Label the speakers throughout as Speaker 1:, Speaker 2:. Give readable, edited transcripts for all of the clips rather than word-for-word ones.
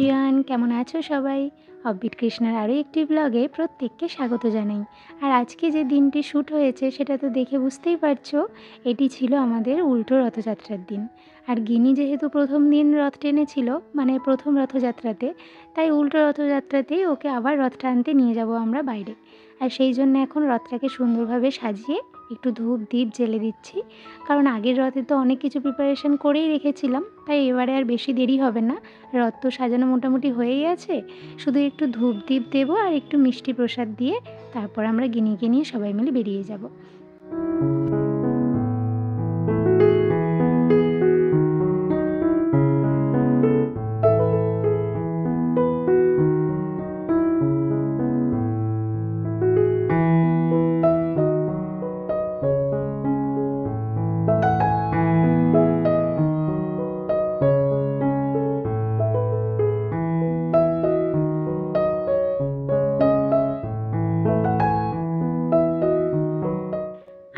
Speaker 1: Everyone, কেমন আছো সবাই? অফবিট কৃষ্ণার আরও একটি ব্লগে প্রত্যেককে স্বাগত জানাই। আর আজকে যে দিনটি শ্যুট হয়েছে সেটা তো দেখে বুঝতেই পারছো, এটি ছিল আমাদের উল্টো রথযাত্রার দিন। আর গিনি যেহেতু প্রথম দিন রথ টেনেছিল, মানে প্রথম রথযাত্রাতে, তাই উল্টো রথযাত্রাতেই ওকে আবার রথ টানতে নিয়ে যাব আমরা বাইরে। আর সেই জন্য এখন রথটাকে সুন্দরভাবে সাজিয়ে একটু ধূপ দ্বীপ জ্বেলে দিচ্ছি, কারণ আগের রথে তো অনেক কিছু প্রিপারেশন করেই রেখেছিলাম, তাই এবারে আর বেশি দেরি হবে না। রথ তো সাজানো মোটামুটি হয়েই আছে, শুধু একটু ধূপ দ্বীপ দেবো আর একটু মিষ্টি প্রসাদ দিয়ে তারপর আমরা গিনিকে নিয়ে সবাই মিলে বেরিয়ে যাব।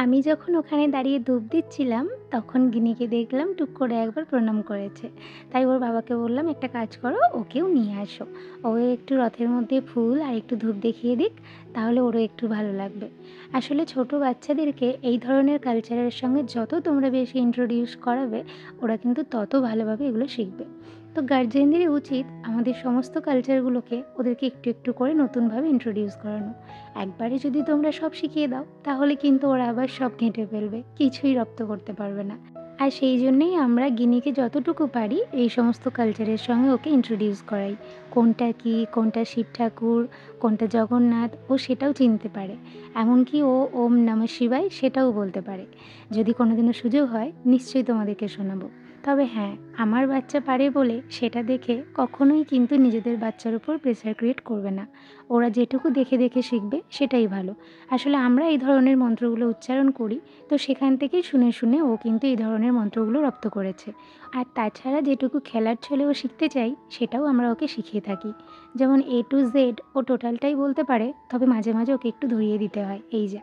Speaker 1: আমি যখন ওখানে দাঁড়িয়ে ধূপ দিচ্ছিলাম তখন গিনিকে দেখলাম টুক করে একবার প্রণাম করেছে, তাই ওর বাবাকে বললাম একটা কাজ করো, ওকেও নিয়ে আসো, ও একটু রথের মধ্যে ফুল আর একটু ধূপ দেখিয়ে দিক, তাহলে ওরও একটু ভালো লাগবে। আসলে ছোট বাচ্চাদেরকে এই ধরনের কালচারের সঙ্গে যত তোমরা বেশি ইন্ট্রোডিউস করাবে, ওরা কিন্তু তত ভালোভাবে এগুলো শিখবে। তো গার্জেনদেরই উচিত আমাদের সমস্ত কালচারগুলোকে ওদেরকে একটু একটু করে নতুনভাবে ইন্ট্রোডিউস করানো। একবারে যদি তোমরা সব শিখিয়ে দাও তাহলে কিন্তু ওরা আবার সব ঘেঁটে ফেলবে, কিছুই রপ্ত করতে পারবে না। আর সেই জন্যেই আমরা গিনিকে যতটুকু পারি এই সমস্ত কালচারের সঙ্গে ওকে ইন্ট্রোডিউস করাই। কোনটা কি, কোনটা শিব ঠাকুর, কোনটা জগন্নাথ, ও সেটাও চিনতে পারে। এমনকি ও ওম নমঃ শিবায় সেটাও বলতে পারে। যদি কোনোদিনও সুযোগ হয় নিশ্চয়ই তোমাদেরকে শোনাবো। তবে হ্যাঁ, আমার বাচ্চা পারে বলে সেটা দেখে কখনোই কিন্তু নিজেদের বাচ্চার উপর প্রেসার ক্রিয়েট করবে না। ওরা যেটুকু দেখে দেখে শিখবে সেটাই ভালো। আসলে আমরা এই ধরনের মন্ত্রগুলো উচ্চারণ করি, তো সেখান থেকেই শুনে শুনে ও কিন্তু এই ধরনের মন্ত্রগুলো রপ্ত করেছে। আর তাছাড়া যেটুকু খেলার ছলে ও শিখতে চাই সেটাও আমরা ওকে শিখিয়ে থাকি। যেমন A to Z ও টোটালটাই বলতে পারে, তবে মাঝে মাঝে ওকে একটু ধরিয়ে দিতে হয়, এই যা।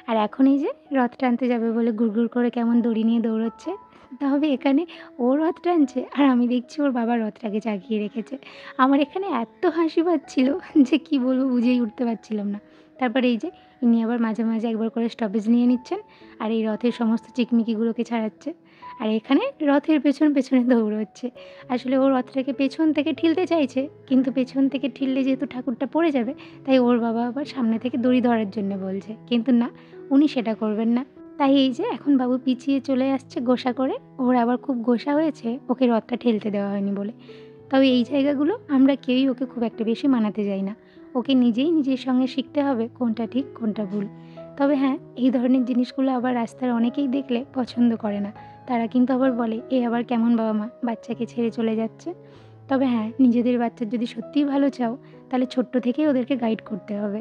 Speaker 1: আর এখন এই যে রথ টানতে যাবে বলে গুড়গুড় করে কেমন দড়ি নিয়ে দৌড়চ্ছে। তবে এখানে ও রথ টানছে আর আমি দেখছি ওর বাবা রথটাকে জাগিয়ে রেখেছে। আমার এখানে এত হাসি পাচ্ছিল যে কি বলবো বুঝেই উঠতে পারছিলাম না। তারপরে এই যে ইনি আবার মাঝে মাঝে একবার করে স্টপেজ নিয়ে নিচ্ছেন আর এই রথের সমস্ত চিকমিকিগুলোকে ছাড়াচ্ছে। আর এখানে রথের পেছন পেছনে দৌড়চ্ছে। আসলে ও রথটাকে পেছন থেকে ঠেলতে চাইছে, কিন্তু পেছন থেকে ঠেললে যেহেতু ঠাকুরটা পড়ে যাবে, তাই ওর বাবা আবার সামনে থেকে দড়ি ধরার জন্য বলছে, কিন্তু না, উনি সেটা করবেন না। তাই এই যে এখন বাবু পিছিয়ে চলে আসছে গোসা করে। ওর আবার খুব গোসা হয়েছে ওকে রথটা ঠেলতে দেওয়া হয়নি বলে। তবে এই জায়গাগুলো আমরা কেউই ওকে খুব একটা বেশি মানাতে যাই না। ওকে নিজেই নিজের সঙ্গে শিখতে হবে কোনটা ঠিক কোনটা ভুল। তবে হ্যাঁ, এই ধরনের জিনিসগুলো আবার রাস্তার অনেকেই দেখলে পছন্দ করে না। তারা কিন্তু আবার বলে, এ আবার কেমন বাবা মা, বাচ্চাকে ছেড়ে চলে যাচ্ছে। তবে হ্যাঁ, নিজেদের বাচ্চার যদি সত্যিই ভালো চাও তাহলে ছোট্ট থেকেই ওদেরকে গাইড করতে হবে।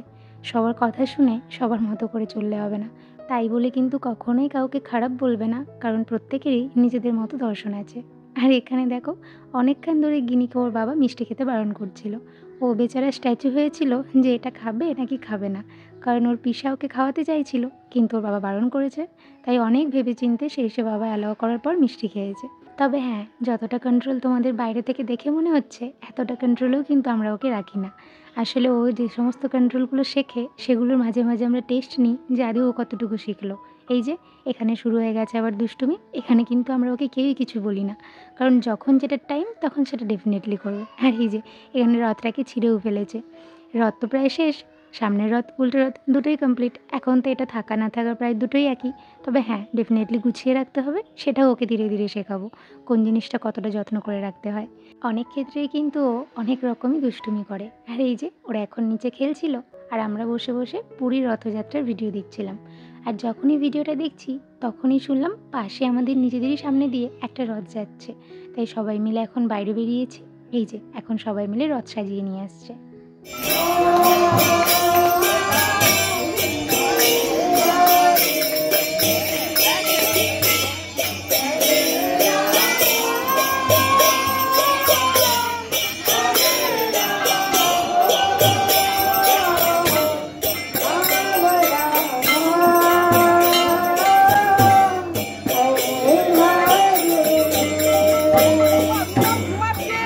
Speaker 1: সবার কথা শুনে সবার মতো করে চললে হবে না। তাই বলে কিন্তু কখনোই কাউকে খারাপ বলবে না, কারণ প্রত্যেকেরই নিজেদের মতো দর্শন আছে। আর এখানে দেখো, অনেকক্ষণ ধরে গিনিকে ওর বাবা মিষ্টি খেতে বারণ করছিল। ও বেচারা স্ট্যাচু হয়েছিল যে এটা খাবে নাকি খাবে না, কারণ ওর পিসা ওকে খাওয়াতে চাইছিল, কিন্তু ওর বাবা বারণ করেছে। তাই অনেক ভেবেচিন্তে সে বাবা অ্যালাউ করার পর মিষ্টি খেয়েছে। তবে হ্যাঁ, যতটা কন্ট্রোল তোমাদের বাইরে থেকে দেখে মনে হচ্ছে এতটা কন্ট্রোলেও কিন্তু আমরা ওকে রাখি না। আসলে ও যে সমস্ত কন্ট্রোলগুলো শেখে সেগুলোর মাঝে মাঝে আমরা টেস্ট নিই যে আদৌ ও কতটুকু শিখলো। এই যে এখানে শুরু হয়ে গেছে আবার দুষ্টুমি। এখানে কিন্তু আমরা ওকে কেউই কিছু বলি না, কারণ যখন যেটা টাইম তখন সেটা ডেফিনেটলি করবে। আর এই যে এখানে রথটাকে ছিঁড়েও ফেলেছে। রথ তো প্রায় শেষ, সামনের রথ উল্টো রথ দুটোই কমপ্লিট। এখন তো এটা থাকা না থাকা প্রায় দুটোই একই। তবে হ্যাঁ, ডেফিনেটলি গুছিয়ে রাখতে হবে, সেটাও ওকে ধীরে ধীরে শেখাবো কোন জিনিসটা কতটা যত্ন করে রাখতে হয়। অনেক ক্ষেত্রেই কিন্তু ও অনেক রকমই দুষ্টুমি করে। আর এই যে ওরা এখন নিচে খেলছিল আর আমরা বসে বসে পুরীর রথযাত্রার ভিডিও দেখছিলাম। আর যখনই ভিডিওটা দেখছি তখনই শুনলাম পাশে আমাদের নিজেদেরই সামনে দিয়ে একটা রথ যাচ্ছে। তাই সবাই মিলে এখন বাইরে বেরিয়েছি। এই যে এখন সবাই মিলে রথ সাজিয়ে নিয়ে আসছে।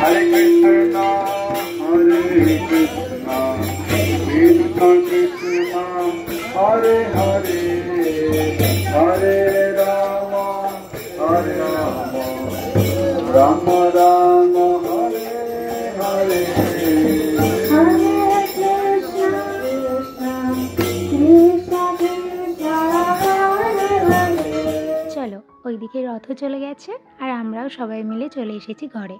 Speaker 2: Hare Krishna Hare Hare, Hare Rama, Hare Rama, Rama Rama, Hare Hare, Hare Krishna, Krishna Krishna, Hare Hare।
Speaker 1: চলো ওইদিকে রথও চলে গেছে আর আমরাও সবাই মিলে চলে এসেছি ঘরে।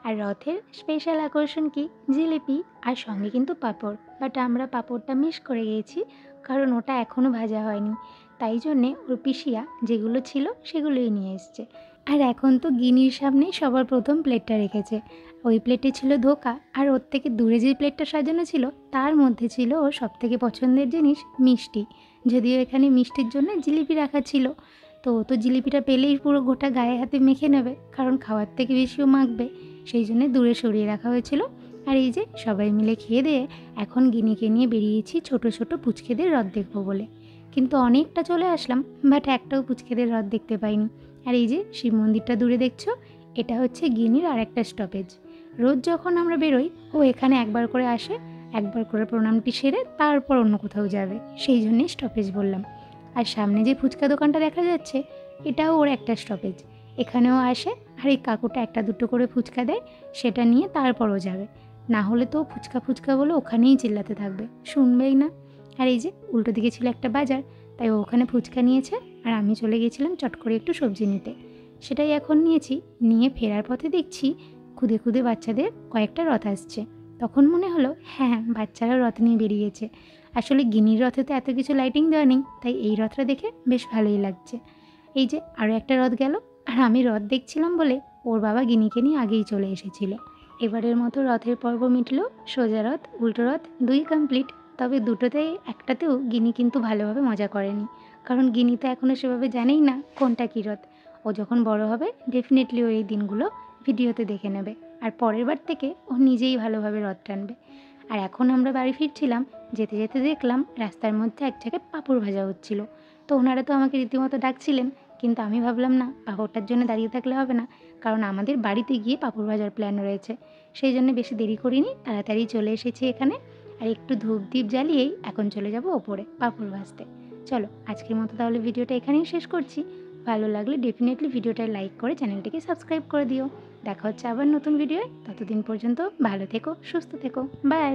Speaker 1: আর রথের স্পেশাল আকর্ষণ কি, জিলিপি আর সঙ্গে কিন্তু পাঁপড়। বাট আমরা পাঁপড়টা মিস করে গিয়েছি, কারণ ওটা এখনও ভাজা হয়নি। তাই জন্যে ওর পিসিয়া যেগুলো ছিল সেগুলোই নিয়ে এসছে। আর এখন তো গিনির সামনে সবার প্রথম প্লেটটা রেখেছে। ওই প্লেটে ছিল ধোকা, আর ওর থেকে দূরে যে প্লেটটা সাজানো ছিল তার মধ্যে ছিল ওর সবথেকে পছন্দের জিনিস মিষ্টি। যদিও এখানে মিষ্টির জন্য জিলিপি রাখা ছিল, তো ও তো জিলিপিটা পেলেই পুরো গোটা গায়ে হাতে মেখে নেবে, কারণ খাওয়ার থেকে বেশিও মাখবে, সেই জন্যে দূরে সরিয়ে রাখা হয়েছিল। আর এই যে সবাই মিলে খেয়ে দিয়ে এখন গিনিকে নিয়ে বেরিয়েছি ছোট ছোট পুচকেদের রথ দেখবো বলে। কিন্তু অনেকটা চলে আসলাম, বাট একটাও পুচকেদের রথ দেখতে পাইনি। আর এই যে শিব মন্দিরটা দূরে দেখছো, এটা হচ্ছে গিনির আর একটা স্টপেজ। রোজ যখন আমরা বেরোই ও এখানে একবার করে আসে, একবার করে প্রণামটি সেরে তারপর অন্য কোথাও যাবে, সেই জন্যে স্টপেজ বললাম। আর সামনে যে ফুচকা দোকানটা দেখা যাচ্ছে, এটাও ওর একটা স্টপেজ। এখানেও আসে আর এই কাকুটা একটা দুটো করে ফুচকা দেয়, সেটা নিয়ে তারপরও যাবে। না হলে তো ফুচকা ফুচকা বলে ওখানেই চিল্লাতে থাকবে, শুনবেই না। আর এই যে উল্টো দিকে ছিল একটা বাজার, তাই ও ওখানে ফুচকা নিয়েছে আর আমি চলে গেছিলাম চট করে একটু সবজি নিতে। সেটাই এখন নিয়েছি। নিয়ে ফেরার পথে দেখছি খুদে খুদে বাচ্চাদের কয়েকটা রথ আসছে। তখন মনে হলো হ্যাঁ, বাচ্চারা রথ নিয়ে বেরিয়েছে। আসলে গিনির রথে তো এত কিছু লাইটিং দেওয়া নেই, তাই এই রথটা দেখে বেশ ভালোই লাগছে। এই যে আরও একটা রথ গেল, আর আমি রথ দেখছিলাম বলে ওর বাবা গিনিকে নিয়ে আগেই চলে এসেছিল। এবারের মতো রথের পর্ব মিটল। সোজা রথ উল্টো রথ দুই কমপ্লিট। তবে দুটোতেই একটাতেও গিনি কিন্তু ভালোভাবে মজা করেনি, কারণ গিনি তো এখনও সেভাবে জানেই না কোনটা কী রথ। ও যখন বড় হবে ডেফিনেটলি ও এই দিনগুলো ভিডিওতে দেখে নেবে, আর পরের বার থেকে ও নিজেই ভালোভাবে রথ টানবে। আর এখন আমরা বাড়ি ফিরছিলাম, যেতে যেতে দেখলাম রাস্তার মধ্যে এক জায়গায় পাঁপড় ভাজা হচ্ছিল। তো ওনারা তো আমাকে রীতিমতো ডাকছিলেন, কিন্তু আমি ভাবলাম না, পাঁপড়টার জন্য দাঁড়িয়ে থাকলে হবে না, কারণ আমাদের বাড়িতে গিয়ে পাঁপড় ভাজার প্ল্যান রয়েছে। সেই জন্য বেশি দেরি করিনি, তাড়াতাড়ি চলে এসেছি এখানে। আর একটু ধূপ দ্বীপ জ্বালিয়েই এখন চলে যাব ওপরে পাঁপড় ভাজতে। চলো আজকের মতো তাহলে ভিডিওটা এখানেই শেষ করছি। ভালো লাগলে ডেফিনেটলি ভিডিওটায় লাইক করে চ্যানেলটিকে সাবস্ক্রাইব করে দিও। দেখা হচ্ছে আবার নতুন ভিডিওয়। ততদিন পর্যন্ত ভালো থেকো, সুস্থ থেকো, বাই।